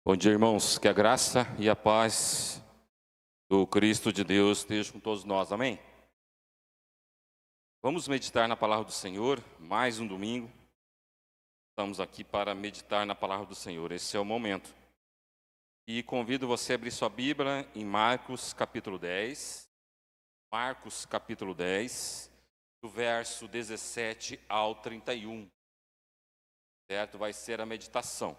Bom dia, irmãos. Que a graça e a paz do Cristo de Deus esteja com todos nós. Amém? Vamos meditar na palavra do Senhor. Mais um domingo. Estamos aqui para meditar na palavra do Senhor. Esse é o momento. E convido você a abrir sua Bíblia em Marcos capítulo 10. Marcos capítulo 10, do verso 17 ao 31. Certo? Vai ser a meditação.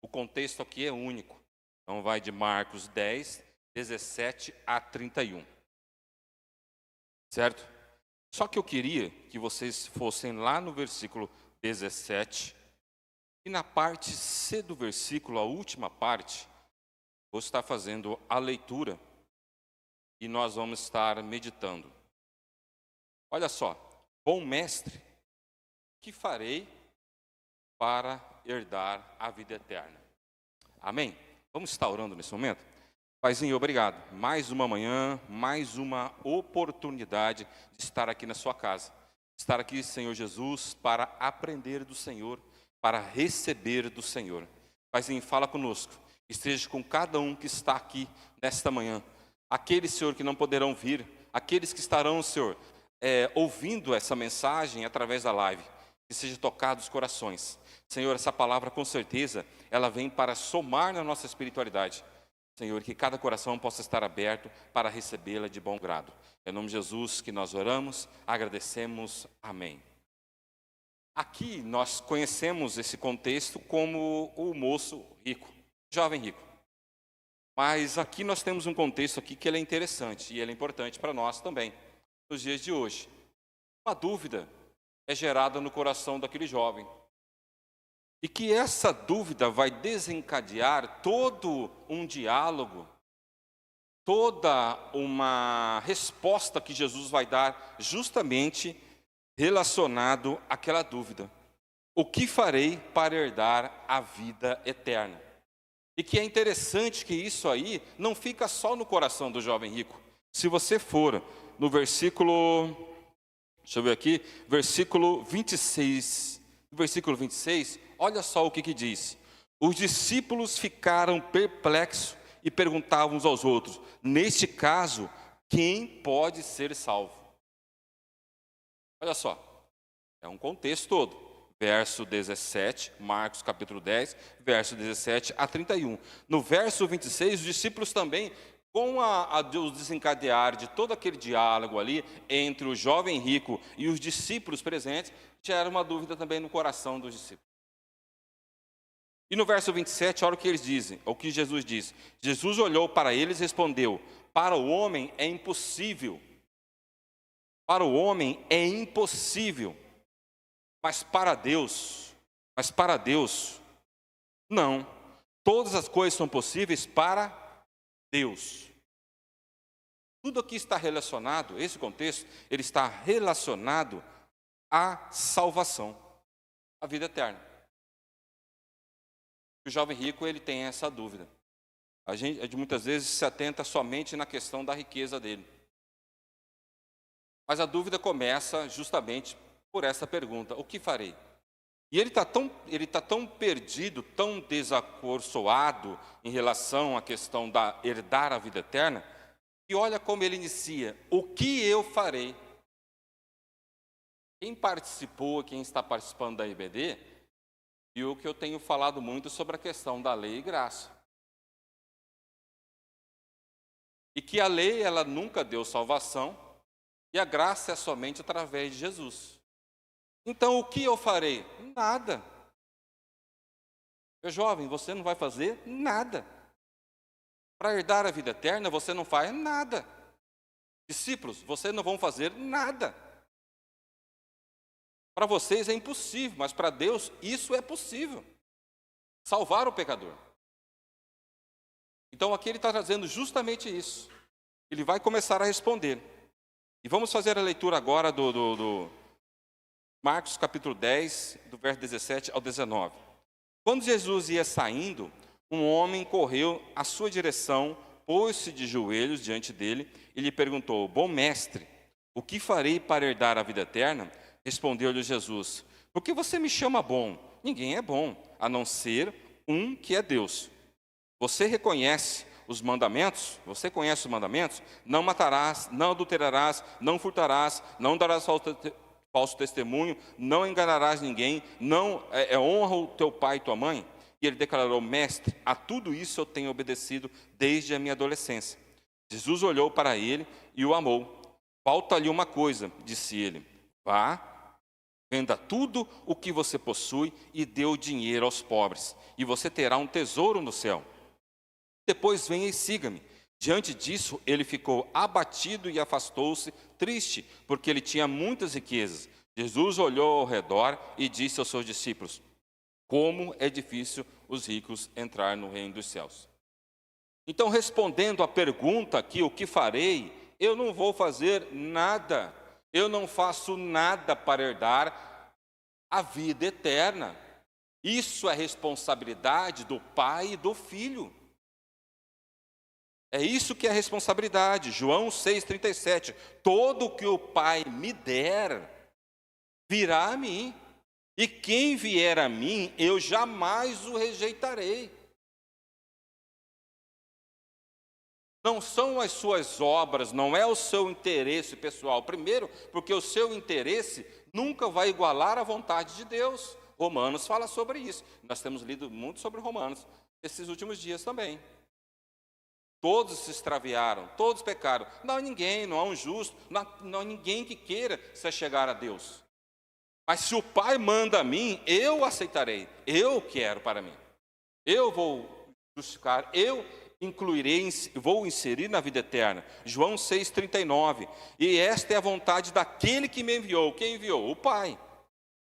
O contexto aqui é único. Então vai de Marcos 10, 17 a 31. Certo? Só que eu queria que vocês fossem lá no versículo 17. E na parte C do versículo, a última parte, vou estar fazendo a leitura. E nós vamos estar meditando. Olha só. Bom mestre, que farei para herdar a vida eterna? Amém? Vamos estar orando nesse momento? Paizinho, obrigado. Mais uma manhã, mais uma oportunidade de estar aqui na sua casa. Estar aqui, Senhor Jesus, para aprender do Senhor, para receber do Senhor. Paizinho, fala conosco. Esteja com cada um que está aqui nesta manhã. Aqueles, Senhor, que não poderão vir. Aqueles que estarão, Senhor, ouvindo essa mensagem através da live. Que seja tocado os corações. Senhor, essa palavra com certeza, ela vem para somar na nossa espiritualidade. Senhor, que cada coração possa estar aberto para recebê-la de bom grado. É em nome de Jesus que nós oramos, agradecemos, amém. Aqui nós conhecemos esse contexto como o moço rico, jovem rico. Mas aqui nós temos um contexto aqui que ele é interessante e ele é importante para nós também, nos dias de hoje. Uma dúvida é gerada no coração daquele jovem. E que essa dúvida vai desencadear todo um diálogo, toda uma resposta que Jesus vai dar justamente relacionado àquela dúvida. O que farei para herdar a vida eterna? E que é interessante que isso aí não fica só no coração do jovem rico. Se você for no versículo, deixa eu ver aqui, versículo 26, olha só o que diz. Os discípulos ficaram perplexos e perguntavam uns aos outros: neste caso, quem pode ser salvo? Olha só, é um contexto todo. Verso 17, Marcos capítulo 10, verso 17 a 31. No verso 26, os discípulos também, com o desencadear de todo aquele diálogo ali entre o jovem rico e os discípulos presentes, gera uma dúvida também no coração dos discípulos. E no verso 27, olha o que eles dizem, o que Jesus diz. Jesus olhou para eles e respondeu: para o homem é impossível. Para o homem é impossível. Mas para Deus, não. Todas as coisas são possíveis para Deus. Tudo aqui está relacionado, esse contexto, ele está relacionado à salvação, à vida eterna. O jovem rico, ele tem essa dúvida. A gente muitas vezes se atenta somente na questão da riqueza dele. Mas a dúvida começa justamente por essa pergunta: o que farei? E ele está tão perdido, tão desacorçoado em relação à questão da herdar a vida eterna, e olha como ele inicia: o que eu farei? Quem participou, quem está participando da IBD, viu que eu tenho falado muito sobre a questão da lei e graça. E que a lei, ela nunca deu salvação, e a graça é somente através de Jesus. Então, o que eu farei? Nada. Meu jovem, você não vai fazer nada. Para herdar a vida eterna, você não faz nada. Discípulos, vocês não vão fazer nada. Para vocês é impossível, mas para Deus isso é possível. Salvar o pecador. Então aqui ele está trazendo justamente isso. Ele vai começar a responder. E vamos fazer a leitura agora do Marcos capítulo 10, do verso 17 ao 19. Quando Jesus ia saindo, um homem correu à sua direção, pôs-se de joelhos diante dele e lhe perguntou: bom mestre, o que farei para herdar a vida eterna? Respondeu-lhe Jesus: por que você me chama bom? Ninguém é bom, a não ser um que é Deus. Você reconhece os mandamentos? Você conhece os mandamentos? Não matarás, não adulterarás, não furtarás, não darás falso testemunho, não enganarás ninguém, não honra o teu pai e tua mãe. E ele declarou: mestre, a tudo isso eu tenho obedecido desde a minha adolescência. Jesus olhou para ele e o amou. Falta-lhe uma coisa, disse ele: vá, venda tudo o que você possui e dê o dinheiro aos pobres, e você terá um tesouro no céu. Depois venha e siga-me. Diante disso, ele ficou abatido e afastou-se, triste, porque ele tinha muitas riquezas. Jesus olhou ao redor e disse aos seus discípulos: como é difícil os ricos entrar no reino dos céus. Então, respondendo à pergunta aqui, o que farei? Eu não vou fazer nada. Eu não faço nada para herdar a vida eterna. Isso é responsabilidade do pai e do filho. É isso que é responsabilidade. João 6,37. Todo o que o Pai me der, virá a mim. E quem vier a mim, eu jamais o rejeitarei. Não são as suas obras, não é o seu interesse pessoal. Primeiro, porque o seu interesse nunca vai igualar a vontade de Deus. Romanos fala sobre isso. Nós temos lido muito sobre Romanos esses últimos dias também. Todos se extraviaram, todos pecaram. Não há ninguém, não há um justo, não há ninguém que queira se chegar a Deus. Mas se o Pai manda a mim, eu aceitarei. Eu quero para mim. Eu vou justificar, eu incluirei, vou inserir na vida eterna. João 6,39. E esta é a vontade daquele que me enviou. Quem enviou? O Pai.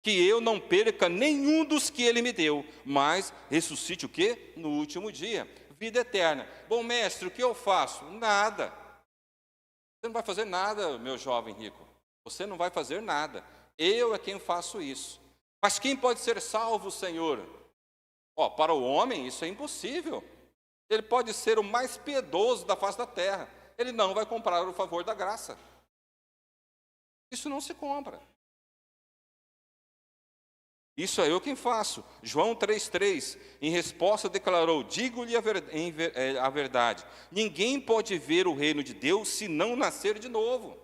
Que eu não perca nenhum dos que ele me deu, mas ressuscite o quê? No último dia. Vida eterna. Bom, mestre, o que eu faço? Nada. Você não vai fazer nada, meu jovem rico. Você não vai fazer nada. Eu é quem faço isso. Mas quem pode ser salvo, Senhor? Para o homem isso é impossível. Ele pode ser o mais piedoso da face da terra. Ele não vai comprar o favor da graça. Isso não se compra. Isso é eu quem faço. João 3,3, em resposta declarou: digo-lhe a verdade, ninguém pode ver o reino de Deus se não nascer de novo.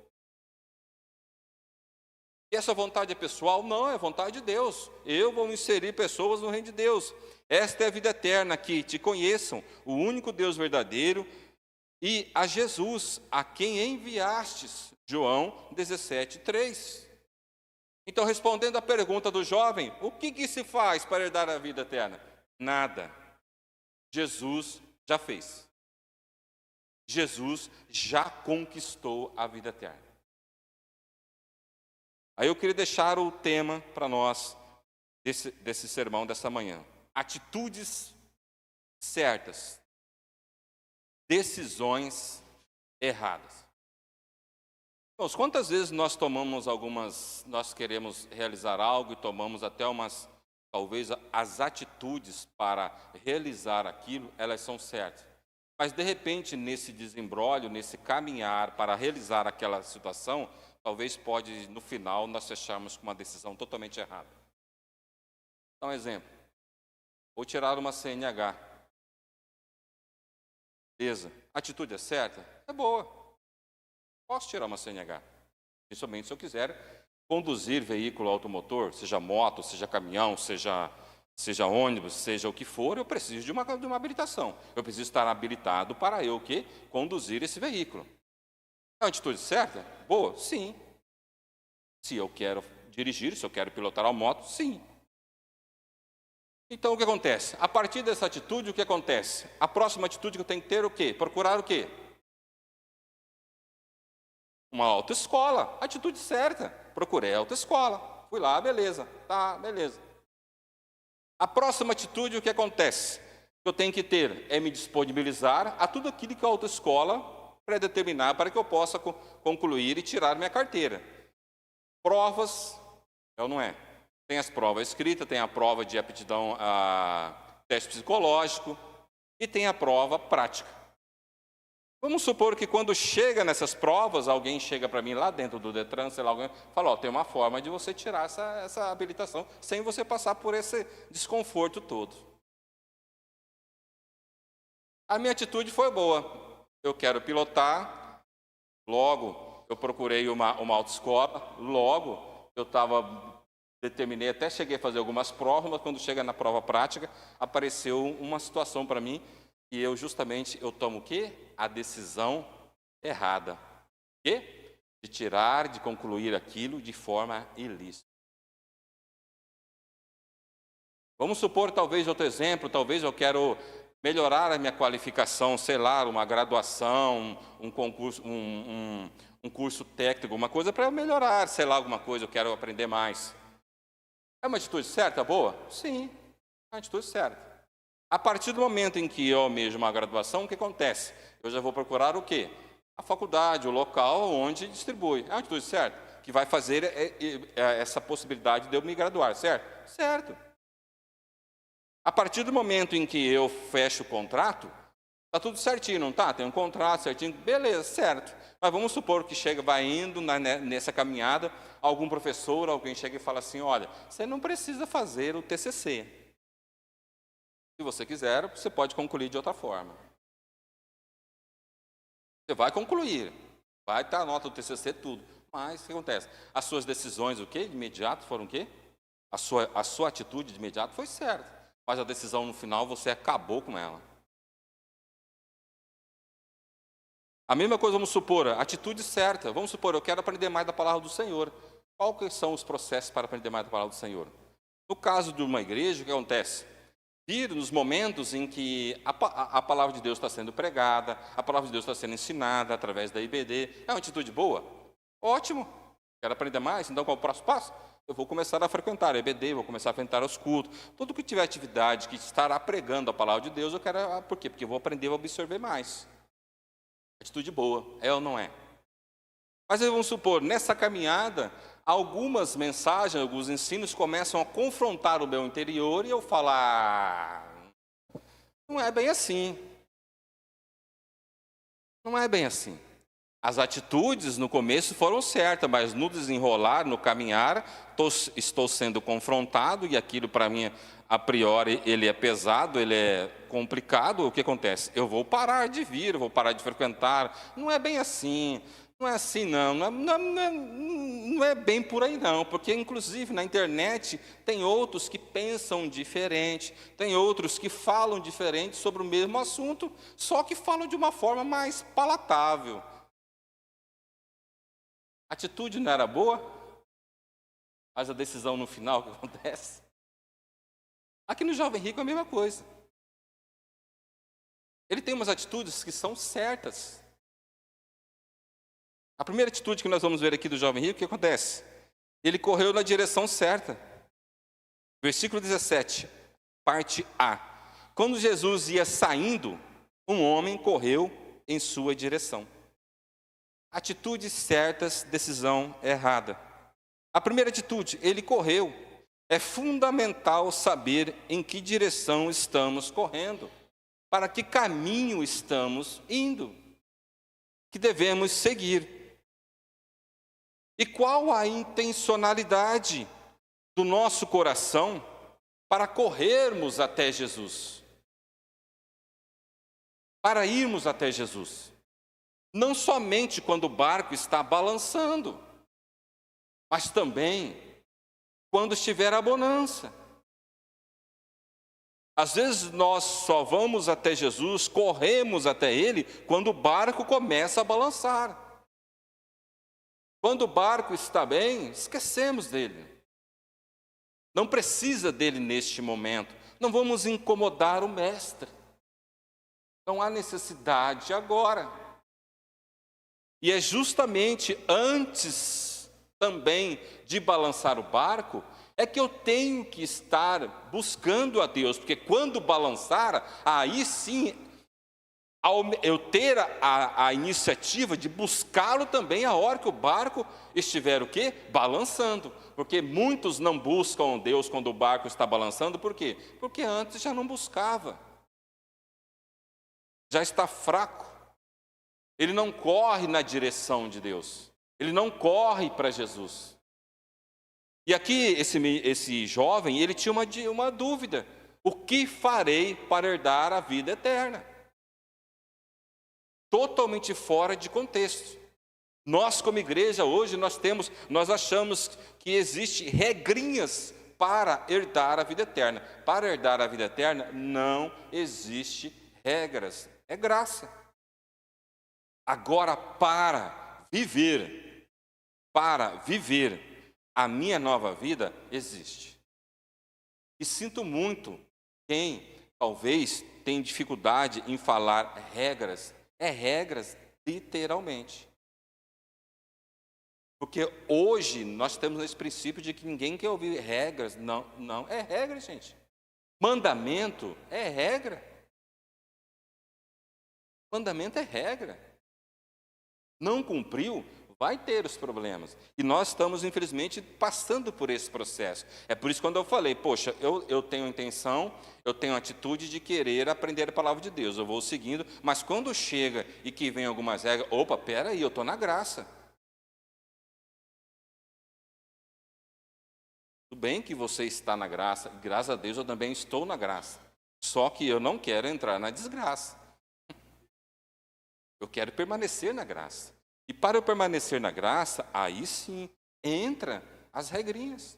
E essa vontade é pessoal? Não, é vontade de Deus. Eu vou inserir pessoas no reino de Deus. Esta é a vida eterna, que te conheçam, o único Deus verdadeiro, e a Jesus, a quem enviastes. João 17,3. Então, respondendo à pergunta do jovem, o que se faz para herdar a vida eterna? Nada. Jesus já fez. Jesus já conquistou a vida eterna. Aí eu queria deixar o tema para nós, desse sermão dessa manhã. Atitudes certas. Decisões erradas. Irmãos, quantas vezes nós queremos realizar algo e tomamos até talvez as atitudes para realizar aquilo, elas são certas. Mas de repente, nesse desembrólio, nesse caminhar para realizar aquela situação, talvez no final, nós fecharmos com uma decisão totalmente errada. Vou dar um exemplo. Vou tirar uma CNH. Beleza. A atitude é certa? É boa. Posso tirar uma CNH, principalmente se eu quiser conduzir veículo automotor, seja moto, seja caminhão, seja ônibus, seja o que for, eu preciso de uma habilitação. Eu preciso estar habilitado para eu conduzir esse veículo. É uma atitude certa? Boa? Sim. Se eu quero dirigir, se eu quero pilotar a moto, sim. Então o que acontece? A partir dessa atitude, o que acontece? A próxima atitude que eu tenho que ter o quê? Procurar o quê? Uma autoescola, atitude certa. Procurei a autoescola. Fui lá, beleza. Tá, beleza. A próxima atitude, o que acontece? Que eu tenho que ter é me disponibilizar a tudo aquilo que a autoescola predeterminar para que eu possa concluir e tirar minha carteira. Provas, não é? Tem as provas escritas, tem a prova de aptidão a teste psicológico e tem a prova prática. Vamos supor que quando chega nessas provas, alguém chega para mim lá dentro do Detran, sei lá, alguém fala, tem uma forma de você tirar essa habilitação sem você passar por esse desconforto todo. A minha atitude foi boa. Eu quero pilotar, logo eu procurei uma autoescola, logo eu determinei, até cheguei a fazer algumas provas, mas quando chega na prova prática, apareceu uma situação para mim e eu tomo o quê? A decisão errada. O quê? De concluir aquilo de forma ilícita. Vamos supor, talvez, outro exemplo, talvez eu quero melhorar a minha qualificação, sei lá, uma graduação, um concurso, um curso técnico, uma coisa para eu melhorar, sei lá, alguma coisa, eu quero aprender mais. É uma atitude certa, boa? Sim, é uma atitude certa. A partir do momento em que eu almejo uma graduação, o que acontece? Eu já vou procurar o quê? A faculdade, o local onde distribui. É uma atitude certa? Que vai fazer essa possibilidade de eu me graduar, certo? Certo. A partir do momento em que eu fecho o contrato, está tudo certinho, não está? Tem um contrato certinho, beleza, certo. Mas vamos supor que vai indo nessa caminhada, algum professor, alguém chega e fala assim, olha, você não precisa fazer o TCC. Se você quiser, você pode concluir de outra forma. Você vai concluir, vai estar a nota do TCC, tudo. Mas o que acontece? As suas decisões, o quê? De imediato foram o quê? A sua atitude de imediato foi certa. Mas a decisão no final, você acabou com ela. A mesma coisa, vamos supor, a atitude certa. Vamos supor, eu quero aprender mais da palavra do Senhor. Quais são os processos para aprender mais da palavra do Senhor? No caso de uma igreja, o que acontece? Vir nos momentos em que a palavra de Deus está sendo pregada, a palavra de Deus está sendo ensinada através da IBD. É uma atitude boa? Ótimo. Quero aprender mais? Então, qual é o próximo passo? Eu vou começar a frequentar a EBD, vou começar a frequentar os cultos. Tudo que tiver atividade que estará pregando a palavra de Deus, eu quero. Por quê? Porque eu vou aprender a absorver mais. Atitude boa, é ou não é? Mas vamos supor, nessa caminhada, algumas mensagens, alguns ensinos começam a confrontar o meu interior e eu falar, não é bem assim. Não é bem assim. As atitudes no começo foram certas, mas no desenrolar, no caminhar, estou sendo confrontado e aquilo para mim, a priori, ele é pesado, ele é complicado. O que acontece? Eu vou parar de vir, eu vou parar de frequentar. Não é bem assim, não é assim não é bem por aí não, porque inclusive na internet tem outros que pensam diferente, tem outros que falam diferente sobre o mesmo assunto, só que falam de uma forma mais palatável. A atitude não era boa, mas a decisão no final, o que acontece? Aqui no Jovem Rico é a mesma coisa. Ele tem umas atitudes que são certas. A primeira atitude que nós vamos ver aqui do Jovem Rico, o que acontece? Ele correu na direção certa. Versículo 17, parte A. Quando Jesus ia saindo, um homem correu em sua direção. Atitudes certas, decisão errada. A primeira atitude, ele correu. É fundamental saber em que direção estamos correndo, para que caminho estamos indo, que devemos seguir. E qual a intencionalidade do nosso coração para corrermos até Jesus? Para irmos até Jesus. Não somente quando o barco está balançando, mas também quando estiver a bonança. Às vezes nós só vamos até Jesus, corremos até Ele, quando o barco começa a balançar. Quando o barco está bem, esquecemos dele. Não precisa dele neste momento. Não vamos incomodar o Mestre. Não há necessidade agora. E é justamente antes também de balançar o barco, é que eu tenho que estar buscando a Deus, porque quando balançar, aí sim, eu ter a iniciativa de buscá-lo também a hora que o barco estiver o quê? Balançando. Porque muitos não buscam Deus quando o barco está balançando, por quê? Porque antes já não buscava. Já está fraco. Ele não corre na direção de Deus. Ele não corre para Jesus. E aqui, esse jovem, ele tinha uma dúvida. O que farei para herdar a vida eterna? totalmente fora de contexto. Nós, como igreja, hoje nós achamos que existe regrinhas para herdar a vida eterna. Para herdar a vida eterna, não existe regras, é graça. Agora, para viver a minha nova vida, existe. E sinto muito quem talvez tem dificuldade em falar regras, regras literalmente. Porque hoje nós temos esse princípio de que ninguém quer ouvir regras. Não é regra, gente. Mandamento é regra. Mandamento é regra. Não cumpriu, vai ter os problemas. E nós estamos, infelizmente, passando por esse processo. É por isso que quando eu falei, poxa, eu tenho intenção, eu tenho atitude de querer aprender a palavra de Deus. Eu vou seguindo, mas quando chega e que vem algumas regras, opa, peraí, eu estou na graça. Tudo bem que você está na graça, graças a Deus eu também estou na graça. Só que eu não quero entrar na desgraça. Eu quero permanecer na graça. E para eu permanecer na graça, aí sim, entra as regrinhas.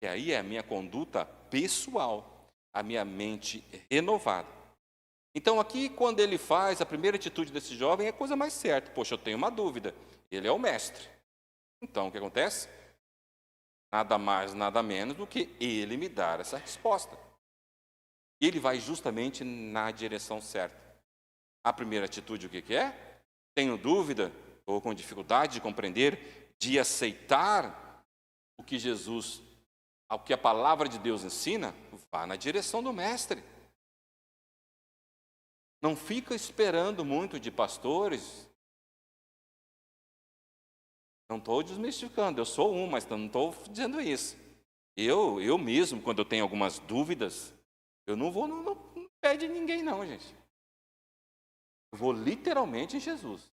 E aí é a minha conduta pessoal, a minha mente renovada. Então aqui, quando ele faz, a primeira atitude desse jovem é a coisa mais certa. Poxa, eu tenho uma dúvida. Ele é o mestre. Então, o que acontece? Nada mais, nada menos do que ele me dar essa resposta. E ele vai justamente na direção certa. A primeira atitude, o que é? Tenho dúvida, ou com dificuldade de compreender, de aceitar o que Jesus, o que a palavra de Deus ensina, vá na direção do mestre. Não fica esperando muito de pastores. Não estou desmistificando, eu sou um, mas não estou dizendo isso. Eu mesmo, quando eu tenho algumas dúvidas, eu não vou no pé de ninguém não, gente. Eu vou literalmente em Jesus.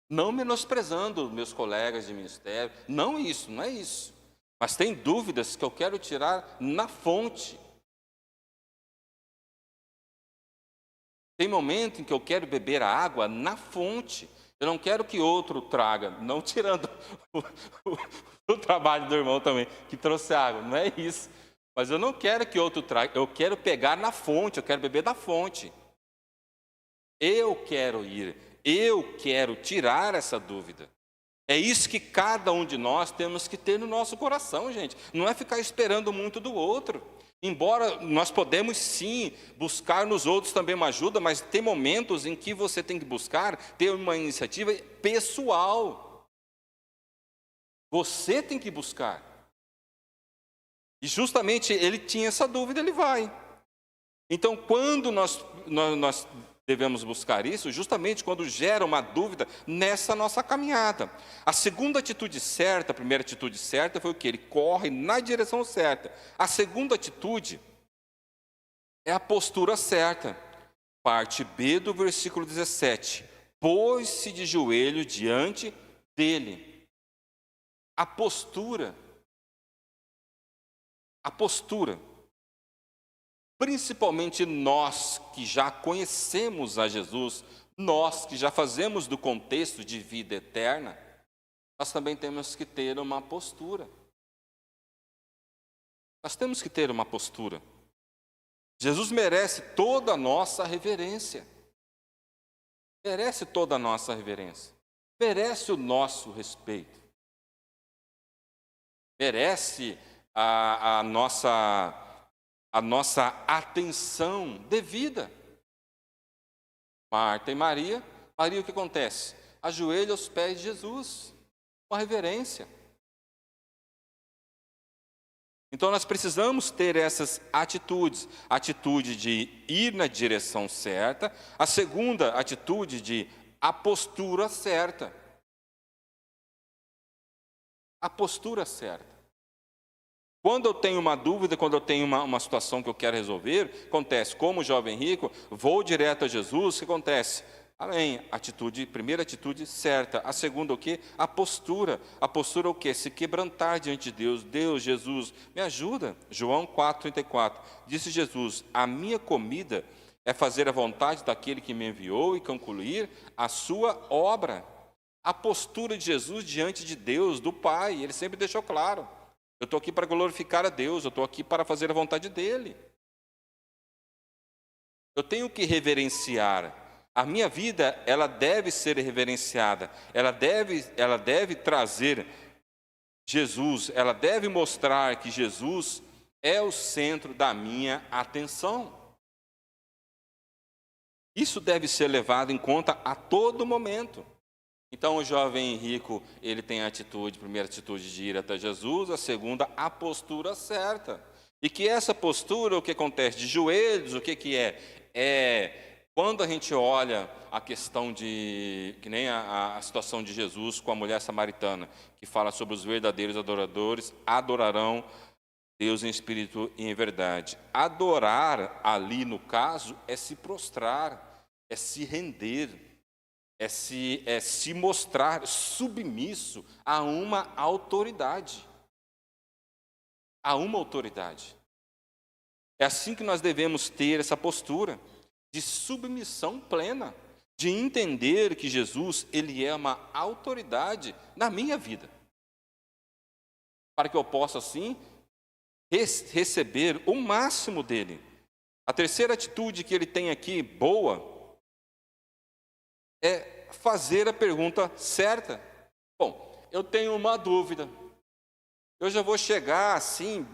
Não menosprezando meus colegas de ministério, não é isso. Mas tem dúvidas que eu quero tirar na fonte. Tem momento em que eu quero beber a água na fonte. Eu não quero que outro traga, não tirando o trabalho do irmão também, que trouxe água, não é isso. Mas eu não quero que outro traga, eu quero pegar na fonte, eu quero beber da fonte. Eu quero ir, eu quero tirar essa dúvida. É isso que cada um de nós temos que ter no nosso coração, gente. Não é ficar esperando muito do outro. Embora nós podemos sim buscar nos outros também uma ajuda, mas tem momentos em que você tem que buscar ter uma iniciativa pessoal. Você tem que buscar. E justamente ele tinha essa dúvida, ele vai. Então, quando nós devemos buscar isso, justamente quando gera uma dúvida nessa nossa caminhada. A segunda atitude certa, a primeira atitude certa foi o que? Ele corre na direção certa. A segunda atitude é a postura certa. Parte B do versículo 17. Pôs-se de joelho diante dele. A postura. Principalmente nós que já conhecemos a Jesus, nós que já fazemos do contexto de vida eterna, nós também temos que ter uma postura. Nós temos que ter uma postura. Jesus merece toda a nossa reverência. Merece toda a nossa reverência. Merece o nosso respeito. Merece a nossa atenção devida. Marta e Maria, o que acontece? Ajoelha aos pés de Jesus, com reverência. Então nós precisamos ter essas atitudes. A atitude de ir na direção certa. A segunda atitude de a postura certa. A postura certa. Quando eu tenho uma dúvida, quando eu tenho uma situação que eu quero resolver, acontece, como o jovem rico, vou direto a Jesus, o que acontece? Amém. Primeira atitude certa. A segunda o quê? A postura. A postura é o quê? Se quebrantar diante de Deus. Deus, Jesus, me ajuda. João 4,34. Disse Jesus, a minha comida é fazer a vontade daquele que me enviou e concluir a sua obra. A postura de Jesus diante de Deus, do Pai, ele sempre deixou claro: eu estou aqui para glorificar a Deus, eu estou aqui para fazer a vontade dele. Eu tenho que reverenciar. A minha vida, ela deve ser reverenciada, ela deve trazer Jesus, ela deve mostrar que Jesus é o centro da minha atenção. Isso deve ser levado em conta a todo momento. Então, o jovem rico, ele tem a primeira atitude de ir até Jesus, a segunda, a postura certa. E que essa postura, o que acontece? De joelhos, o que é? Quando a gente olha a questão que nem a situação de Jesus com a mulher samaritana, que fala sobre os verdadeiros adoradores, adorarão Deus em espírito e em verdade. Adorar ali, no caso, é se prostrar, é se render, é se mostrar submisso a uma autoridade. A uma autoridade. É assim que nós devemos ter essa postura de submissão plena, de entender que Jesus, ele é uma autoridade na minha vida, para que eu possa, assim, receber o máximo dele. A terceira atitude que ele tem aqui, boa, é fazer a pergunta certa. Bom, eu tenho uma dúvida. Eu já vou chegar assim,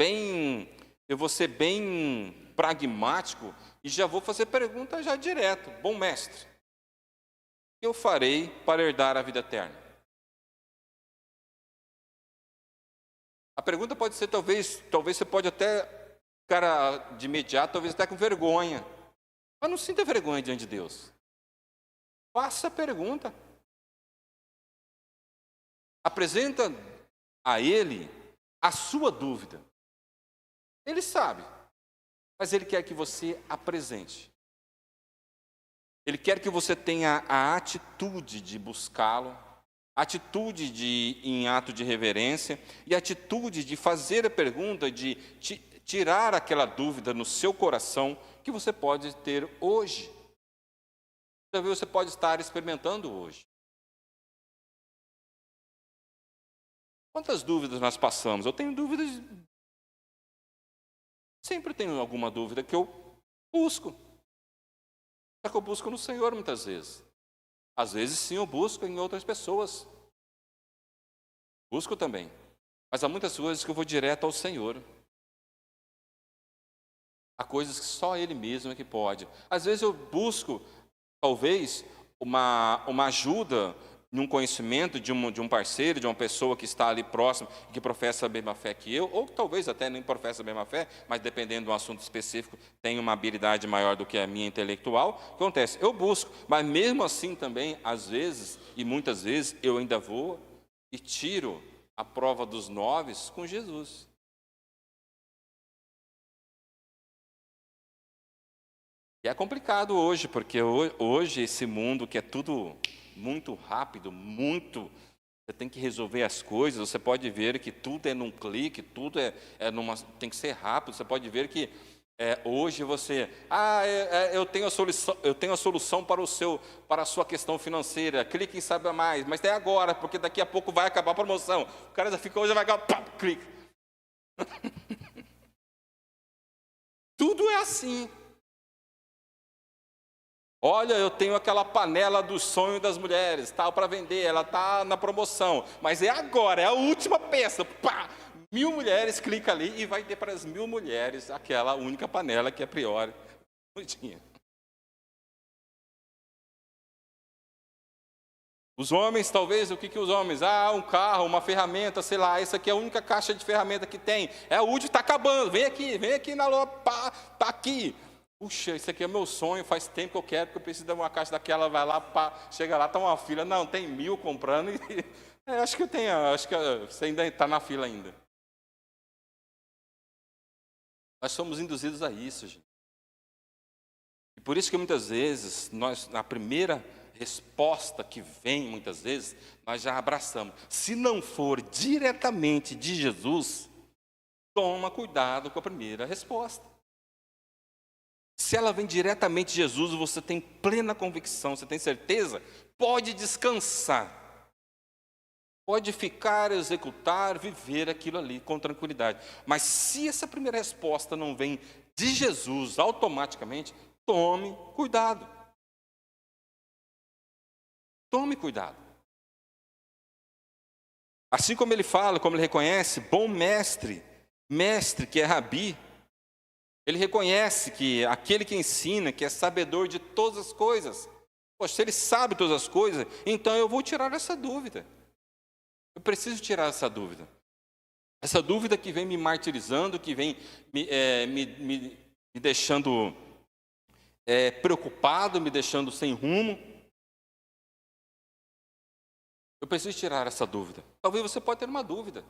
eu vou ser bem pragmático e já vou fazer pergunta já direto. Bom mestre, o que eu farei para herdar a vida eterna? A pergunta pode ser, talvez você pode até, cara, de imediato, talvez até com vergonha. Mas não sinta vergonha diante de Deus. Faça a pergunta. Apresenta a Ele a sua dúvida. Ele sabe, mas Ele quer que você apresente. Ele quer que você tenha a atitude de buscá-lo, atitude em ato de reverência e atitude de fazer a pergunta, de tirar aquela dúvida no seu coração que você pode ter hoje. Talvez você pode estar experimentando hoje. Quantas dúvidas nós passamos? Eu tenho dúvidas. Sempre tenho alguma dúvida que eu busco. Só que eu busco no Senhor muitas vezes. Às vezes sim, eu busco em outras pessoas. Busco também. Mas há muitas coisas que eu vou direto ao Senhor. Há coisas que só Ele mesmo é que pode. Às vezes eu busco, talvez, uma ajuda num conhecimento de um parceiro, de uma pessoa que está ali próximo, que professa a mesma fé que eu, ou talvez até nem professa a mesma fé, mas dependendo do assunto específico, tem uma habilidade maior do que a minha intelectual. O que acontece? Eu busco, mas mesmo assim também, às vezes, e muitas vezes, eu ainda vou e tiro a prova dos 9 com Jesus. E é complicado hoje, porque hoje esse mundo que é tudo muito rápido, você tem que resolver as coisas, você pode ver que tudo é num clique, tudo tem que ser rápido, você pode ver que hoje você, eu tenho a solução para a sua questão financeira, clique em saiba mais, mas é agora, porque daqui a pouco vai acabar a promoção, o cara já fica, hoje vai acabar, pá, clique. Tudo é assim. Olha, eu tenho aquela panela do sonho das mulheres, tal, para vender, ela está na promoção, mas é agora, é a última peça, pá, 1000 mulheres, clica ali e vai ter para as 1000 mulheres aquela única panela que a priori não tinha. Os homens, talvez, o que os homens? Um carro, uma ferramenta, sei lá, essa aqui é a única caixa de ferramenta que tem, é a última, está acabando, vem aqui na loja, pá, está aqui. Puxa, isso aqui é meu sonho, faz tempo que eu quero, porque eu preciso de uma caixa daquela, vai lá, pá, chega lá, está uma fila, não, tem 1000 comprando, acho que você ainda está na fila ainda. Nós somos induzidos a isso, gente. E por isso que muitas vezes, na primeira resposta que vem, muitas vezes, nós já abraçamos. Se não for diretamente de Jesus, toma cuidado com a primeira resposta. Se ela vem diretamente de Jesus, você tem plena convicção, você tem certeza, pode descansar. Pode ficar, executar, viver aquilo ali com tranquilidade. Mas se essa primeira resposta não vem de Jesus automaticamente, tome cuidado. Tome cuidado. Assim como ele fala, como ele reconhece, bom mestre, mestre que é rabi, ele reconhece que aquele que ensina, que é sabedor de todas as coisas. Poxa, se ele sabe todas as coisas, então eu vou tirar essa dúvida. Eu preciso tirar essa dúvida. Essa dúvida que vem me martirizando, que vem me deixando preocupado, me deixando sem rumo. Eu preciso tirar essa dúvida. Talvez você pode ter uma dúvida.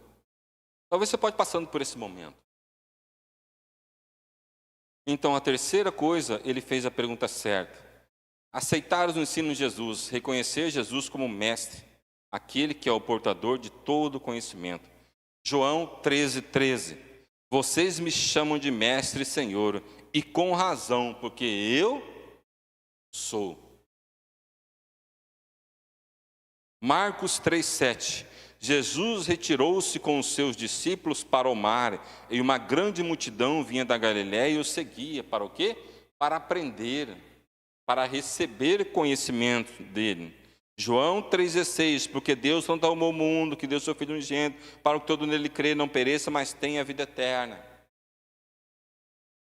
Talvez você pode passando por esse momento. Então, a terceira coisa, ele fez a pergunta certa. Aceitar os ensinos de Jesus, reconhecer Jesus como mestre, aquele que é o portador de todo conhecimento. João 13:13. Vocês me chamam de mestre e senhor, e com razão, porque eu sou. Marcos 3:7. Jesus retirou-se com os seus discípulos para o mar, e uma grande multidão vinha da Galiléia e o seguia. Para o quê? Para aprender, para receber conhecimento dele. João 3,16, porque Deus não amou o mundo, que deu seu Filho unigênito, para que todo nele crê não pereça, mas tenha a vida eterna.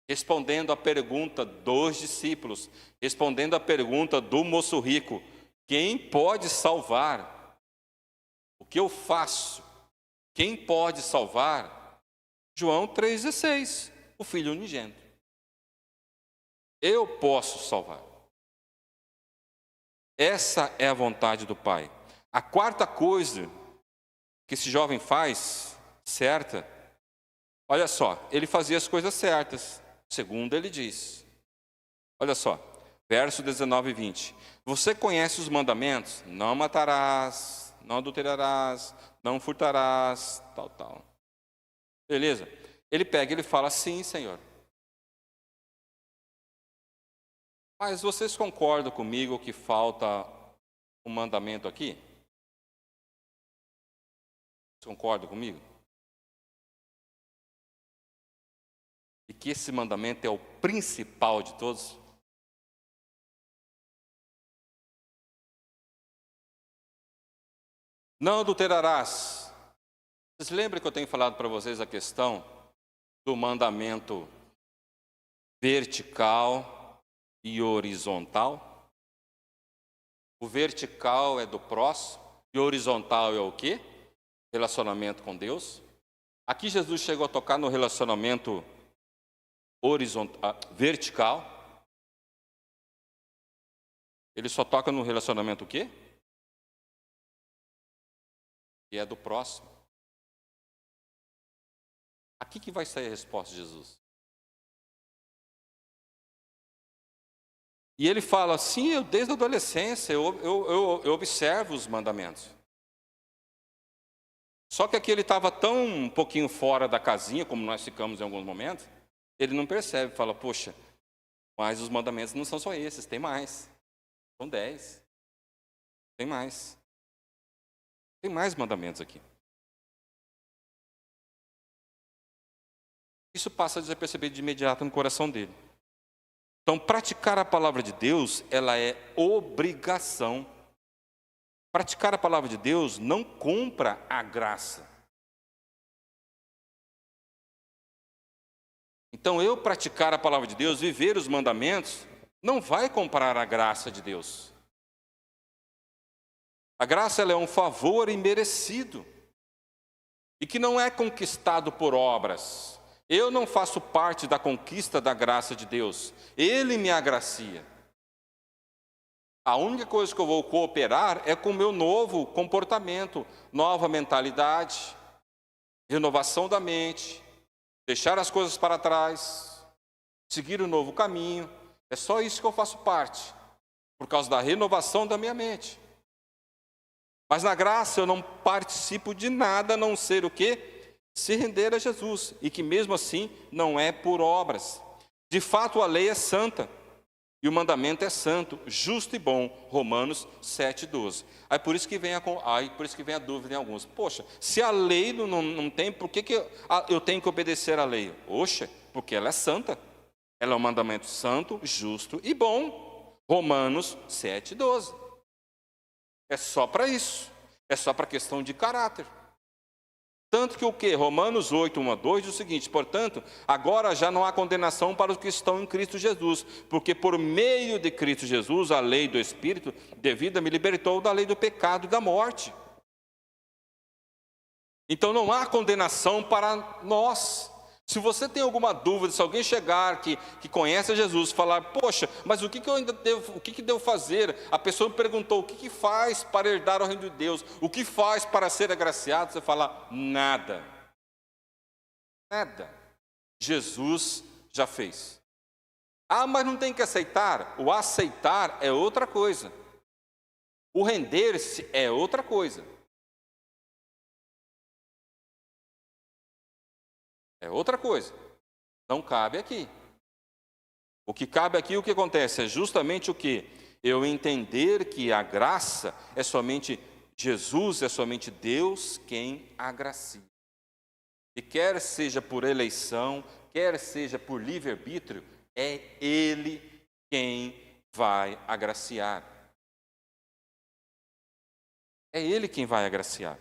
Respondendo à pergunta dos discípulos, respondendo à pergunta do moço rico, quem pode salvar? O que eu faço? Quem pode salvar? João 3,16, o Filho unigênito. Eu posso salvar. Essa é a vontade do Pai. A quarta coisa que esse jovem faz, certa, olha só, ele fazia as coisas certas, segundo ele diz. Olha só, verso 19 e 20. Você conhece os mandamentos? Não matarás, não adulterarás, não furtarás, tal. Beleza? Ele pega e ele fala, sim, Senhor. Mas vocês concordam comigo que falta um mandamento aqui? Vocês concordam comigo? E que esse mandamento é o principal de todos? Não adulterarás. Vocês lembram que eu tenho falado para vocês a questão do mandamento vertical e horizontal? O vertical é do próximo e o horizontal é o quê? Relacionamento com Deus. Aqui Jesus chegou a tocar no relacionamento horizontal, vertical. Ele só toca no relacionamento o quê? E é do próximo. Aqui que vai sair a resposta de Jesus. E ele fala, sim, eu desde a adolescência eu observo os mandamentos. Só que aqui ele estava tão um pouquinho fora da casinha, como nós ficamos em alguns momentos, ele não percebe, fala, poxa, mas os mandamentos não são só esses, tem mais. São 10. Tem mais. Tem mais mandamentos aqui. Isso passa a desapercebido de imediato no coração dele. Então, praticar a palavra de Deus, ela é obrigação. Praticar a palavra de Deus não compra a graça. Então, eu praticar a palavra de Deus, viver os mandamentos, não vai comprar a graça de Deus. A graça ela é um favor imerecido e que não é conquistado por obras. Eu não faço parte da conquista da graça de Deus. Ele me agracia. A única coisa que eu vou cooperar é com o meu novo comportamento, nova mentalidade, renovação da mente, deixar as coisas para trás, seguir um novo caminho. É só isso que eu faço parte, por causa da renovação da minha mente. Mas na graça eu não participo de nada a não ser o quê? Se render a Jesus, e que mesmo assim não é por obras. De fato, a lei é santa, e o mandamento é santo, justo e bom. Romanos 7,12. Aí por isso que vem a dúvida em alguns. Poxa, se a lei não tem, por que eu tenho que obedecer à lei? Oxe, porque ela é santa. Ela é um mandamento santo, justo e bom. Romanos 7,12. É só para isso. É só para questão de caráter. Tanto que o quê? Romanos 8, 1 a 2 diz o seguinte: portanto, agora já não há condenação para os que estão em Cristo Jesus, porque por meio de Cristo Jesus, a lei do Espírito de vida me libertou da lei do pecado e da morte. Então não há condenação para nós. Se você tem alguma dúvida, se alguém chegar que conhece Jesus, falar, poxa, mas o que eu ainda devo, o que devo fazer? A pessoa me perguntou, o que faz para herdar o reino de Deus? O que faz para ser agraciado? Você fala, nada. Nada. Jesus já fez. Ah, mas não tem que aceitar? O aceitar é outra coisa. O render-se é outra coisa. É outra coisa. Não cabe aqui. O que cabe aqui, o que acontece? É justamente o que? Eu entender que a graça é somente Jesus, é somente Deus quem agracia. E quer seja por eleição, quer seja por livre-arbítrio, é Ele quem vai agraciar. É Ele quem vai agraciar.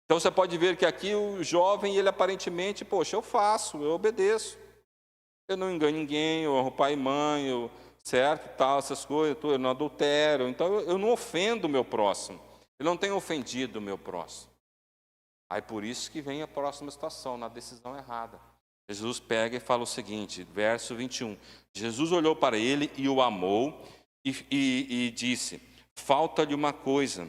Então você pode ver que aqui o jovem, ele aparentemente, poxa, eu faço, eu obedeço. Eu não engano ninguém, eu honro pai e mãe, certo, tal, essas coisas, eu não adultero. Então eu não ofendo o meu próximo. Eu não tenho ofendido o meu próximo. Aí por isso que vem a próxima situação, na decisão errada. Jesus pega e fala o seguinte, verso 21. Jesus olhou para ele e o amou e disse, falta-lhe uma coisa.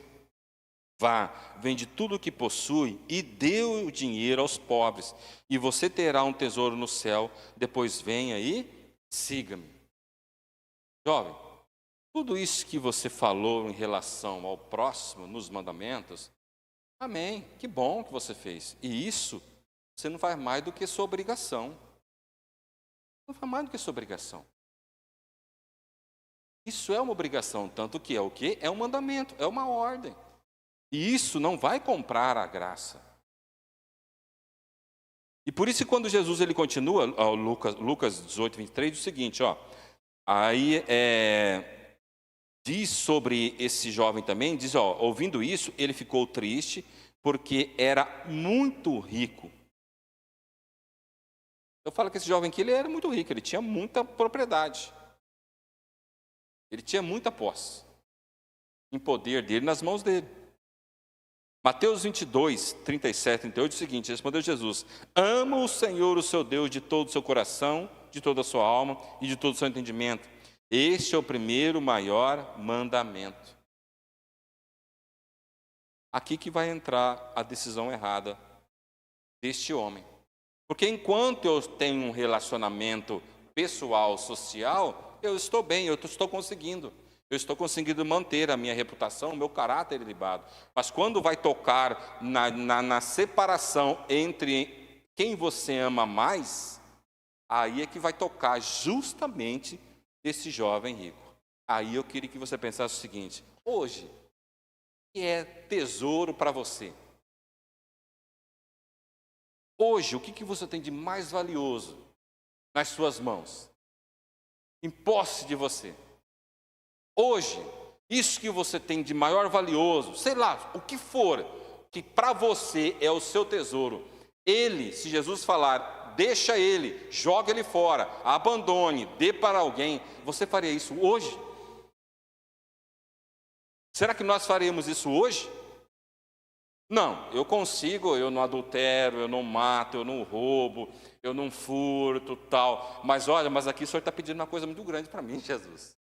Vá, vende tudo o que possui e dê o dinheiro aos pobres, e você terá um tesouro no céu. Depois venha e siga-me. Jovem, tudo isso que você falou em relação ao próximo nos mandamentos, amém, que bom que você fez. E isso, você não faz mais do que sua obrigação. Não faz mais do que sua obrigação. Isso é uma obrigação, tanto que é o quê? É um mandamento, é uma ordem. E isso não vai comprar a graça. E por isso, quando Jesus ele continua, Lucas 18, 23, diz o seguinte, aí diz sobre esse jovem também, diz, ouvindo isso, ele ficou triste, porque era muito rico. Eu falo que esse jovem aqui, ele era muito rico, ele tinha muita propriedade. Ele tinha muita posse. Em poder dele, nas mãos dele. Mateus 22, 37, 38, diz o seguinte, respondeu Jesus, ama o Senhor, o seu Deus, de todo o seu coração, de toda a sua alma e de todo o seu entendimento. Este é o primeiro maior mandamento. Aqui que vai entrar a decisão errada deste homem. Porque enquanto eu tenho um relacionamento pessoal, social, eu estou bem, eu estou conseguindo. Eu estou conseguindo manter a minha reputação, o meu caráter ilibado. Mas quando vai tocar na separação entre quem você ama mais, aí é que vai tocar justamente esse jovem rico. Aí eu queria que você pensasse o seguinte, hoje, o que é tesouro para você? Hoje, o que você tem de mais valioso nas suas mãos? Em posse de você? Hoje, isso que você tem de maior valioso, sei lá, o que for, que para você é o seu tesouro, ele, se Jesus falar, deixa ele, joga ele fora, abandone, dê para alguém, você faria isso hoje? Será que nós faríamos isso hoje? Não, eu consigo, eu não adultero, eu não mato, eu não roubo, eu não furto, tal. Mas olha, mas aqui o Senhor está pedindo uma coisa muito grande para mim, Jesus.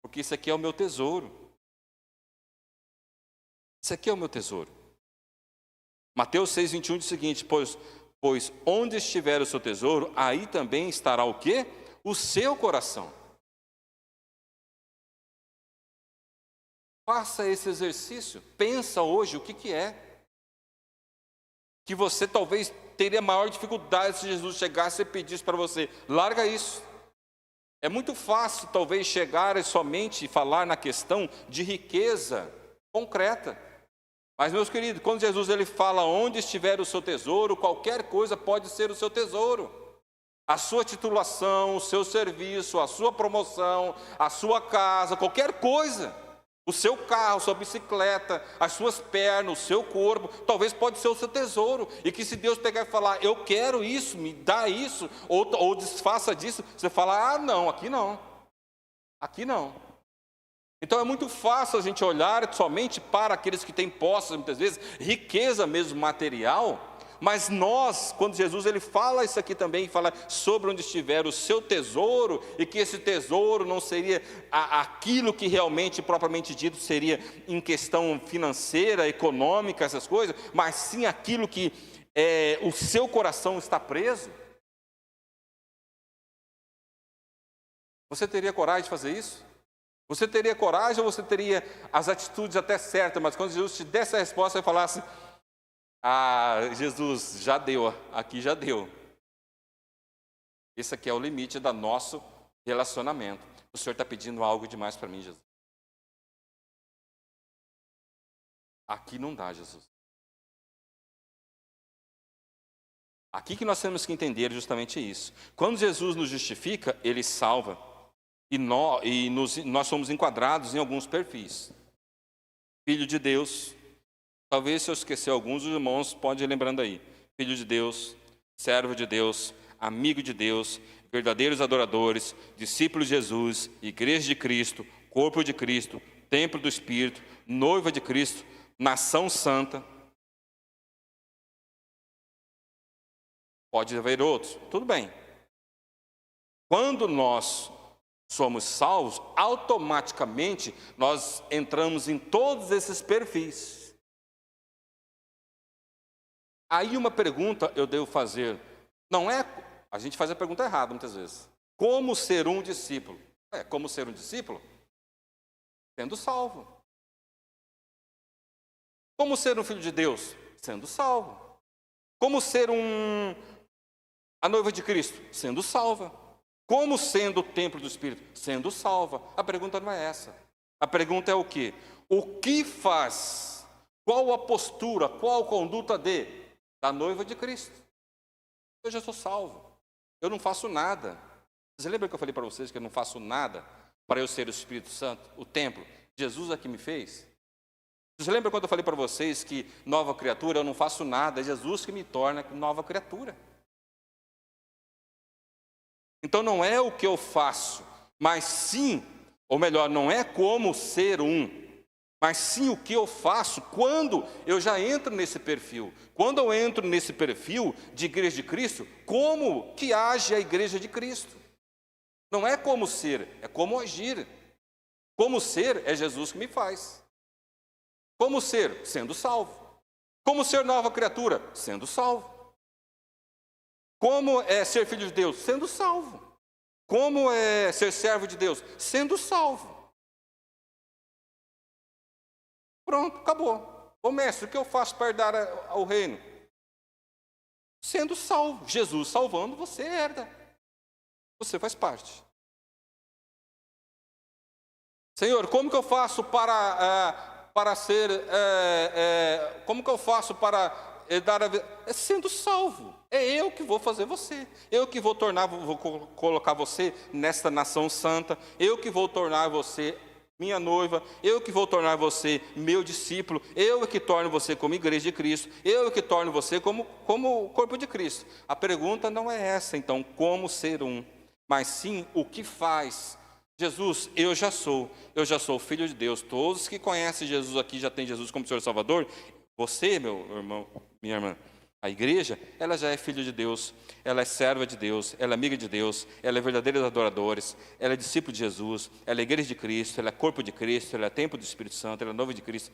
Porque isso aqui é o meu tesouro. Isso aqui é o meu tesouro. Mateus 6, 21 diz o seguinte, pois onde estiver o seu tesouro, aí também estará o quê? O seu coração. Faça esse exercício. Pensa hoje o que é. que você talvez teria maior dificuldade se Jesus chegasse e pedisse para você: larga isso. É muito fácil, talvez, chegar e somente falar na questão de riqueza concreta. Mas, meus queridos, quando Jesus ele fala: onde estiver o seu tesouro, qualquer coisa pode ser o seu tesouro. A sua titulação, o seu serviço, a sua promoção, a sua casa, qualquer coisa. O seu carro, sua bicicleta, as suas pernas, o seu corpo, talvez pode ser o seu tesouro. E que se Deus pegar e falar: eu quero isso, me dá isso, ou desfaça disso, você fala: ah, não, aqui não. Aqui não. Então é muito fácil a gente olhar somente para aqueles que têm posses, muitas vezes, riqueza mesmo material. Mas nós, quando Jesus ele fala isso aqui também, fala sobre onde estiver o seu tesouro, e que esse tesouro não seria aquilo que realmente, propriamente dito, seria em questão financeira, econômica, essas coisas, mas sim aquilo que o seu coração está preso. Você teria coragem de fazer isso? Você teria coragem, ou você teria as atitudes até certas, mas quando Jesus te desse a resposta, você falasse: ah, Jesus, já deu, aqui já deu. Esse aqui é o limite do nosso relacionamento. O Senhor está pedindo algo demais para mim, Jesus. Aqui não dá, Jesus. Aqui que nós temos que entender justamente isso. Quando Jesus nos justifica, Ele salva. E nós somos enquadrados em alguns perfis. Filho de Deus. Talvez se eu esquecer alguns, os irmãos podem ir lembrando aí. Filho de Deus, servo de Deus, amigo de Deus, verdadeiros adoradores, discípulos de Jesus, igreja de Cristo, corpo de Cristo, templo do Espírito, noiva de Cristo, nação santa. Pode haver outros, tudo bem. Quando nós somos salvos, automaticamente nós entramos em todos esses perfis. Aí uma pergunta eu devo fazer, não é, a gente faz a pergunta errada muitas vezes. Como ser um discípulo? Como ser um discípulo? Sendo salvo. Como ser um filho de Deus? Sendo salvo. Como ser a noiva de Cristo? Sendo salva. Como sendo o templo do Espírito? Sendo salva. A pergunta não é essa. A pergunta é o quê? O que faz? Qual a postura? Qual a conduta da noiva de Cristo? Eu já sou salvo. Eu não faço nada. Você lembra que eu falei para vocês que eu não faço nada para eu ser o Espírito Santo, o templo? Jesus é que me fez. Você lembra quando eu falei para vocês que nova criatura, eu não faço nada, é Jesus que me torna nova criatura. Então não é o que eu faço, mas sim, ou melhor, não é como ser mas sim o que eu faço quando eu já entro nesse perfil. Quando eu entro nesse perfil de igreja de Cristo, como que age a igreja de Cristo? Não é como ser, é como agir. Como ser é Jesus que me faz. Como ser? Sendo salvo. Como ser nova criatura? Sendo salvo. Como é ser filho de Deus? Sendo salvo. Como é ser servo de Deus? Sendo salvo. Pronto, acabou. Ô mestre, o que eu faço para herdar o reino? Sendo salvo. Jesus salvando, você herda. Você faz parte. Senhor, como que eu faço para ser... como que eu faço para herdar a vida? É sendo salvo. É eu que vou fazer você. Eu que vou colocar você nesta nação santa. Eu que vou tornar você minha noiva, eu que vou tornar você meu discípulo, eu que torno você como igreja de Cristo, eu que torno você como corpo de Cristo. A pergunta não é essa, então, como ser mas sim o que faz. Jesus, eu já sou filho de Deus. Todos que conhecem Jesus aqui já têm Jesus como Senhor e Salvador. Você, meu irmão, minha irmã, a igreja, ela já é filha de Deus, ela é serva de Deus, ela é amiga de Deus, ela é verdadeira adoradores, ela é discípulo de Jesus, ela é igreja de Cristo, ela é corpo de Cristo, ela é templo do Espírito Santo, ela é noiva de Cristo,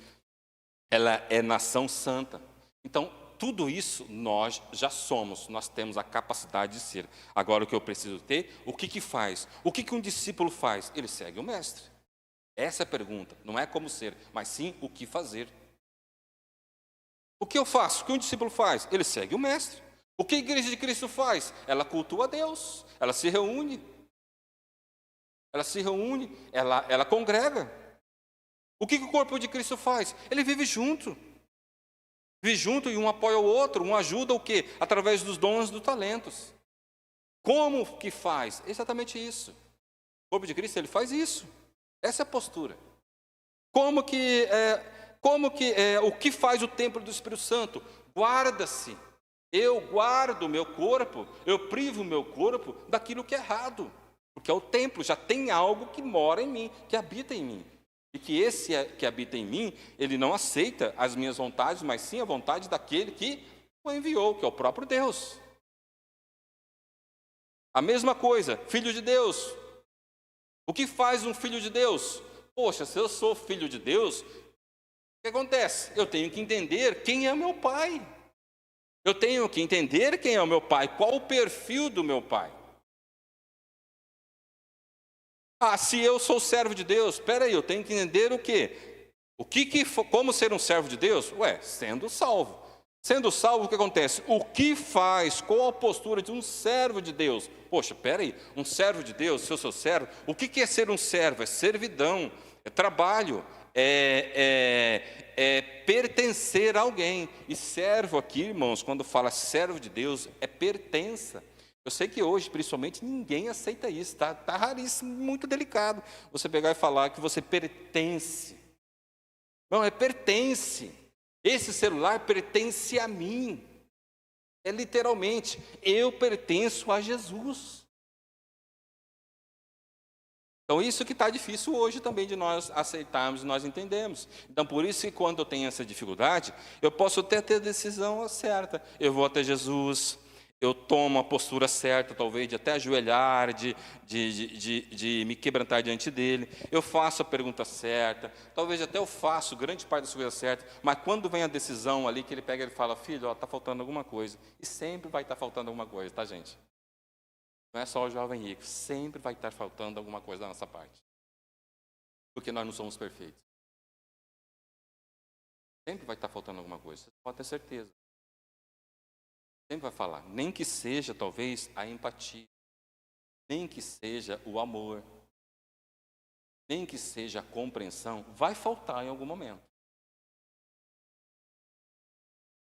ela é nação santa. Então, tudo isso nós já somos, nós temos a capacidade de ser. Agora, o que eu preciso ter, o que faz? O que um discípulo faz? Ele segue o mestre. Essa é a pergunta, não é como ser, mas sim o que fazer. O que eu faço? O que um discípulo faz? Ele segue o mestre. O que a igreja de Cristo faz? Ela cultua a Deus, ela se reúne, ela congrega. O que o corpo de Cristo faz? Ele vive junto e um apoia o outro, um ajuda o quê? Através dos dons, dos talentos. Como que faz? Exatamente isso. O corpo de Cristo, ele faz isso. Essa é a postura. O que faz o templo do Espírito Santo? Guarda-se. Eu guardo o meu corpo, eu privo o meu corpo daquilo que é errado. Porque é o templo, já tem algo que mora em mim, que habita em mim. E que esse que habita em mim, ele não aceita as minhas vontades, mas sim a vontade daquele que o enviou, que é o próprio Deus. A mesma coisa, filho de Deus. O que faz um filho de Deus? Poxa, se eu sou filho de Deus, o que acontece? Eu tenho que entender quem é meu pai. Eu tenho que entender quem é o meu pai, qual o perfil do meu pai. Se eu sou servo de Deus, espera aí, eu tenho que entender o quê? Como ser um servo de Deus? Sendo salvo. Sendo salvo, o que acontece? O que faz? Qual a postura de um servo de Deus? Poxa, espera aí, um servo de Deus, se eu sou servo, o que é ser um servo? É servidão, é trabalho, é pertencer a alguém. E servo aqui, irmãos, quando fala servo de Deus, é pertença. Eu sei que hoje, principalmente, ninguém aceita isso, está raríssimo, muito delicado você pegar e falar que você pertence. Não, pertence. Esse celular pertence a mim. É literalmente, eu pertenço a Jesus. Então, isso que está difícil hoje também de nós aceitarmos e nós entendemos. Então, por isso que quando eu tenho essa dificuldade, eu posso até ter a decisão certa. Eu vou até Jesus, eu tomo a postura certa, talvez de até ajoelhar, de me quebrantar diante dele. Eu faço a pergunta certa, talvez até eu faço grande parte das coisas certas, mas quando vem a decisão ali, que ele pega e fala, filho, está faltando alguma coisa. E sempre vai estar faltando alguma coisa, tá, gente? Não é só o jovem rico, sempre vai estar faltando alguma coisa da nossa parte. Porque nós não somos perfeitos. Sempre vai estar faltando alguma coisa, você pode ter certeza. Sempre vai falar, nem que seja talvez a empatia, nem que seja o amor, nem que seja a compreensão, vai faltar em algum momento.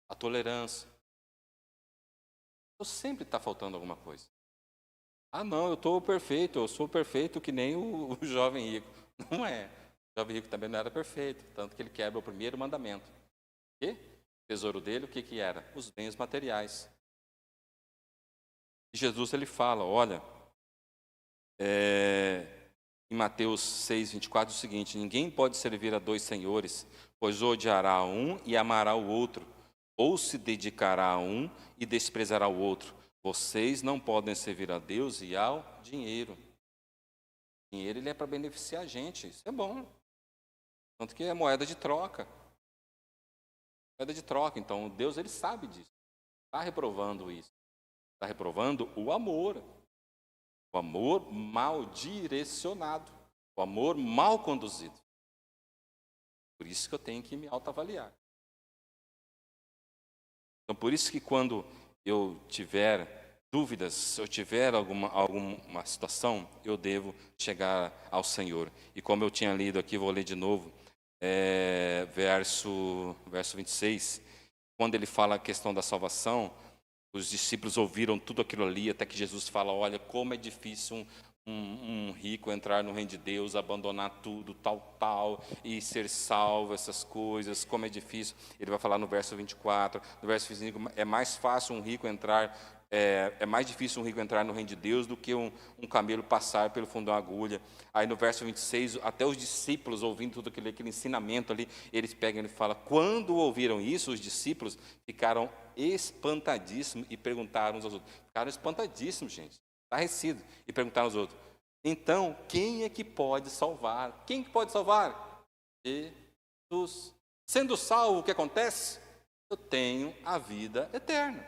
A tolerância. Sempre está faltando alguma coisa. Não, eu estou perfeito, eu sou perfeito que nem o jovem rico. Não é. O jovem rico também não era perfeito, tanto que ele quebra o primeiro mandamento. O quê? O tesouro dele, o que era? Os bens materiais. E Jesus, ele fala, olha, em Mateus 6, 24, o seguinte, ninguém pode servir a dois senhores, pois odiará um e amará o outro, ou se dedicará a um e desprezará o outro. Vocês não podem servir a Deus e ao dinheiro. O dinheiro, ele é para beneficiar a gente, isso é bom. Tanto que é moeda de troca. Moeda de troca, então Deus, ele sabe disso. Está reprovando isso. Está reprovando o amor. O amor mal direcionado. O amor mal conduzido. Por isso que eu tenho que me autoavaliar. Então, por isso que quando eu tiver dúvidas, se eu tiver alguma situação, eu devo chegar ao Senhor. E como eu tinha lido aqui, vou ler de novo, verso 26, quando ele fala a questão da salvação, os discípulos ouviram tudo aquilo ali, até que Jesus fala, olha, como é difícil um rico entrar no reino de Deus, abandonar tudo, tal, e ser salvo, essas coisas, como é difícil. Ele vai falar no verso 24, no verso 25, é mais fácil um rico entrar, é mais difícil um rico entrar no reino de Deus do que um camelo passar pelo fundo de uma agulha. Aí no verso 26, até os discípulos, ouvindo tudo aquele ensinamento ali, eles pegam e falam, quando ouviram isso, os discípulos ficaram espantadíssimos e perguntaram uns aos outros. Ficaram espantadíssimos, gente. Estarrecido, e perguntaram aos outros, então, quem é que pode salvar? Quem que pode salvar? Jesus. Sendo salvo, o que acontece? Eu tenho a vida eterna.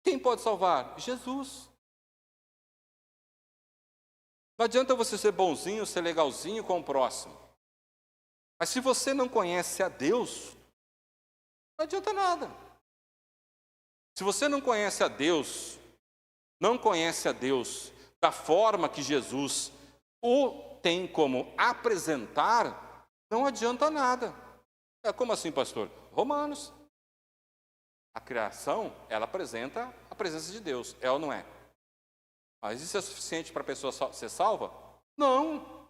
Quem pode salvar? Jesus. Não adianta você ser bonzinho, ser legalzinho com o próximo. Mas se você não conhece a Deus, Não adianta nada. Se você não conhece a Deus, não conhece a Deus da forma que Jesus o tem como apresentar, não adianta nada. Como assim, pastor? Romanos. A criação, ela apresenta a presença de Deus, é ou não é? Mas isso é suficiente para a pessoa ser salva? Não.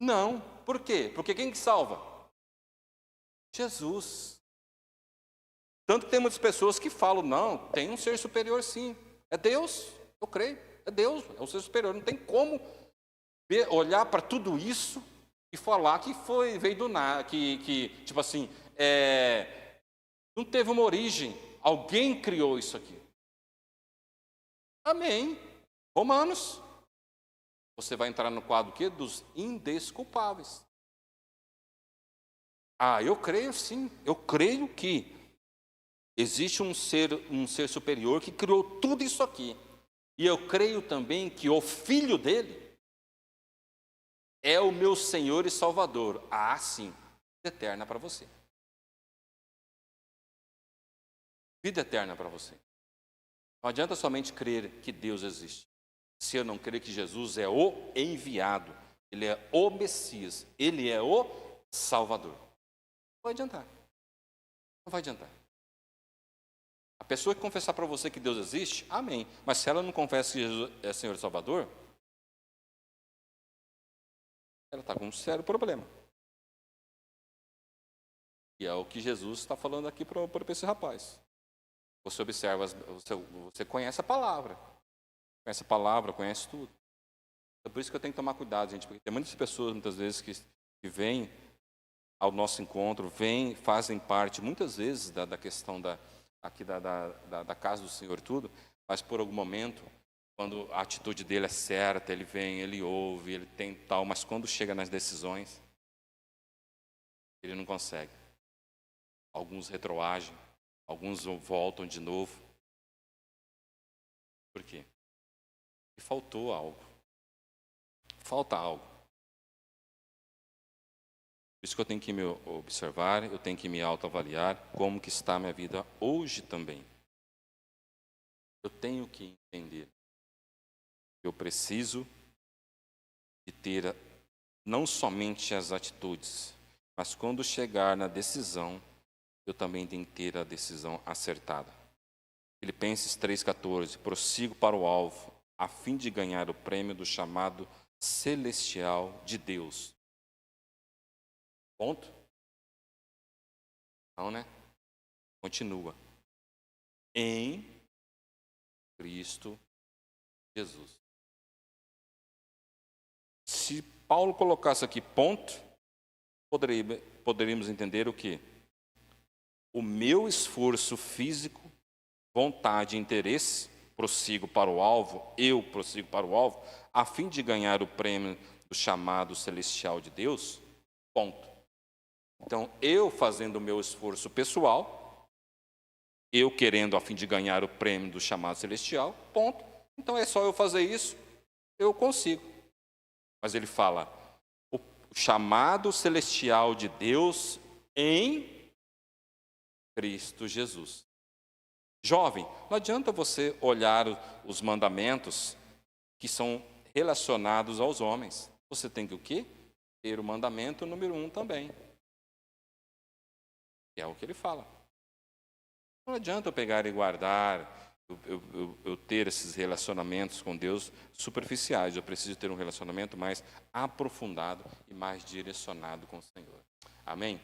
Não. Por quê? Porque quem que salva? Jesus. Tanto que tem muitas pessoas que falam, não, tem um ser superior sim. É Deus, eu creio. É Deus, é um ser superior. Não tem como olhar para tudo isso e falar que veio do nada, tipo assim, não teve uma origem. Alguém criou isso aqui. Amém. Romanos. Você vai entrar no quadro quê? Dos indesculpáveis. Eu creio sim. Eu creio que existe um ser superior que criou tudo isso aqui. E eu creio também que o Filho dele é o meu Senhor e Salvador. Sim. Vida eterna para você. Vida eterna para você. Não adianta somente crer que Deus existe. Se eu não crer que Jesus é o enviado, Ele é o Messias, Ele é o Salvador. Não vai adiantar. Não vai adiantar. A pessoa que confessar para você que Deus existe, amém. Mas se ela não confessa que Jesus é Senhor e Salvador, ela está com um sério problema. E é o que Jesus está falando aqui para esse rapaz. Você observa, você conhece a palavra. Conhece a palavra, conhece tudo. É por isso que eu tenho que tomar cuidado, gente, porque tem muitas pessoas, muitas vezes, que vêm ao nosso encontro, fazem parte, muitas vezes, da questão da casa do Senhor, tudo, mas por algum momento, quando a atitude dele é certa, ele vem, ele ouve, ele tem tal, mas quando chega nas decisões, ele não consegue. Alguns retroagem, alguns voltam de novo. Por quê? E faltou algo. Falta algo. Por isso que eu tenho que me observar, eu tenho que me autoavaliar como que está a minha vida hoje também. Eu tenho que entender. Eu preciso de ter não somente as atitudes, mas quando chegar na decisão, eu também tenho que ter a decisão acertada. Filipenses 3,14, prossigo para o alvo, a fim de ganhar o prêmio do chamado celestial de Deus. Ponto? Não, né? Continua. Em Cristo Jesus. Se Paulo colocasse aqui ponto, poderíamos entender o quê? O meu esforço físico, vontade e interesse, prossigo para o alvo, a fim de ganhar o prêmio do chamado celestial de Deus, ponto. Então, eu fazendo o meu esforço pessoal, eu querendo a fim de ganhar o prêmio do chamado celestial, ponto. Então, é só eu fazer isso, eu consigo. Mas ele fala, o chamado celestial de Deus em Cristo Jesus. Jovem, não adianta você olhar os mandamentos que são relacionados aos homens. Você tem que o quê? Ter o mandamento número 1 também. Que é o que ele fala. Não adianta eu pegar e guardar, eu ter esses relacionamentos com Deus superficiais. Eu preciso ter um relacionamento mais aprofundado e mais direcionado com o Senhor. Amém?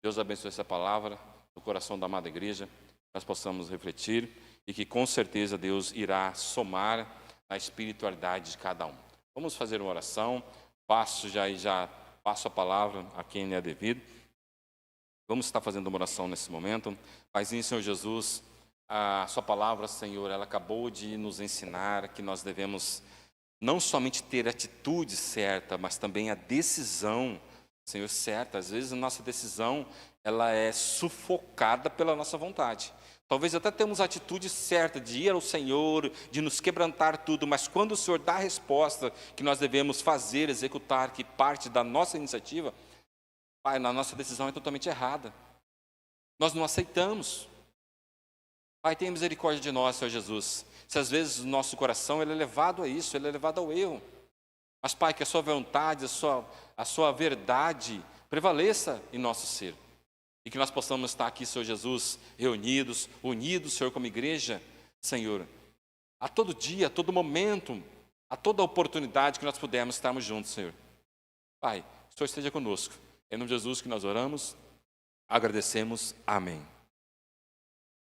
Deus abençoe essa palavra no coração da amada igreja. Nós possamos refletir e que com certeza Deus irá somar a espiritualidade de cada um. Vamos fazer uma oração, passo a palavra a quem é devido. Vamos estar fazendo uma oração nesse momento. Paizinho, Senhor Jesus, a sua palavra, Senhor, ela acabou de nos ensinar que nós devemos não somente ter a atitude certa, mas também a decisão, Senhor, certa. Às vezes a nossa decisão, ela é sufocada pela nossa vontade. Talvez até temos a atitude certa de ir ao Senhor, de nos quebrantar tudo, mas quando o Senhor dá a resposta que nós devemos fazer, executar, que parte da nossa iniciativa, Pai, a nossa decisão é totalmente errada. Nós não aceitamos. Pai, tenha misericórdia de nós, Senhor Jesus. Se às vezes o nosso coração ele é levado a isso, ele é levado ao erro. Mas, Pai, que a sua vontade, a sua verdade prevaleça em nosso ser. E que nós possamos estar aqui, Senhor Jesus, reunidos, unidos, Senhor, como igreja, Senhor, a todo dia, a todo momento, a toda oportunidade que nós pudermos estarmos juntos, Senhor. Pai, que o Senhor esteja conosco. Em nome de Jesus que nós oramos, agradecemos. Amém.